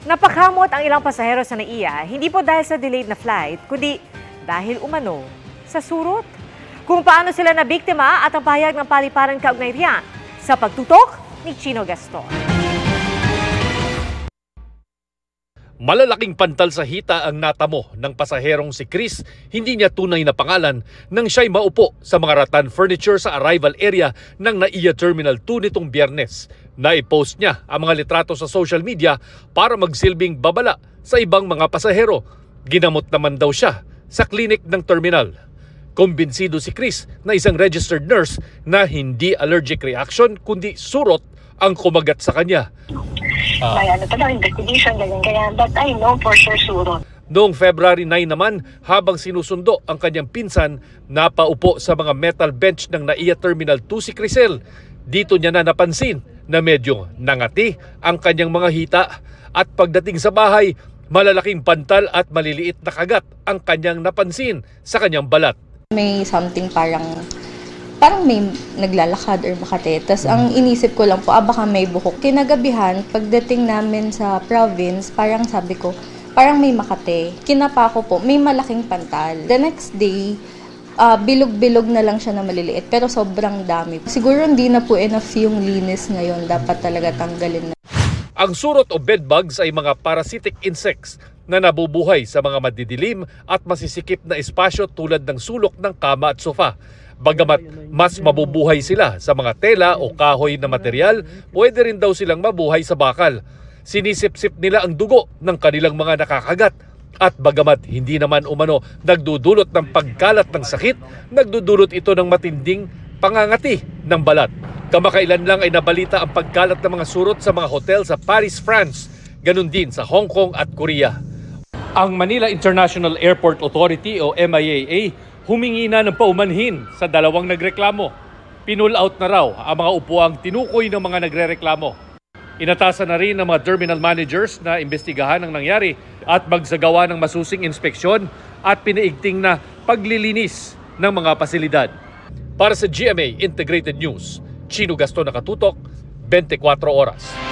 Napakamot ang ilang pasahero sa NAIA, hindi po dahil sa delayed na flight, kundi dahil umano sa surot. Kung paano sila nabiktima at ang pahayag ng paliparan kaugnay riyan sa pagtutok ni Chino Gaston. Malalaking pantal sa hita ang natamo ng pasaherong si Chris, hindi niya tunay na pangalan nang siya'y maupo sa mga rattan furniture sa arrival area ng NAIA Terminal 2 nitong Biyernes. Naipost niya ang mga litrato sa social media para magsilbing babala sa ibang mga pasahero. Ginamot naman daw siya sa klinik ng terminal. Kumbinsido si Chris na isang registered nurse na hindi allergic reaction kundi surot ang kumagat sa kanya. May investigation, ganyan. But I know for sure surot. Noong February 9 naman, habang sinusundo ang kanyang pinsan, napaupo sa mga metal bench ng NAIA Terminal 2 si Crisel. Dito niya na napansin na medyo nangati ang kanyang mga hita at pagdating sa bahay, malalaking pantal at maliliit na kagat ang kanyang napansin sa kanyang balat. May something parang may naglalakad or makate. Tapos ang inisip ko lang po, baka may buhok. Kinagabihan, pagdating namin sa province, parang sabi ko, parang may makate. Kinapa ko po, may malaking pantal. The next day, bilog-bilog na lang siya na maliliit, pero sobrang dami. Siguro hindi na po enough yung linis ngayon. Dapat talaga tanggalin na. Ang surot o bedbugs ay mga parasitic insects na nabubuhay sa mga madidilim at masisikip na espasyo tulad ng sulok ng kama at sofa. Bagamat mas mabubuhay sila sa mga tela o kahoy na material, pwede rin daw silang mabuhay sa bakal. Sinisip-sip nila ang dugo ng kanilang mga nakakagat. At bagamat hindi naman umano nagdudulot ng pagkalat ng sakit, nagdudulot ito ng matinding pangangati ng balat. Kamakailan lang ay nabalita ang pagkalat ng mga surot sa mga hotel sa Paris, France. Ganon din sa Hong Kong at Korea. Ang Manila International Airport Authority o MIAA humingi na ng paumanhin sa dalawang nagreklamo. Pinull out na raw ang mga upuang tinukoy ng mga nagrereklamo. Inatasan na rin ng mga terminal managers na imbestigahan ang nangyari at magsagawa ng masusing inspeksyon at pinaigting na paglilinis ng mga pasilidad. Para sa GMA Integrated News, Chino Gaston, nakatutok, 24 oras.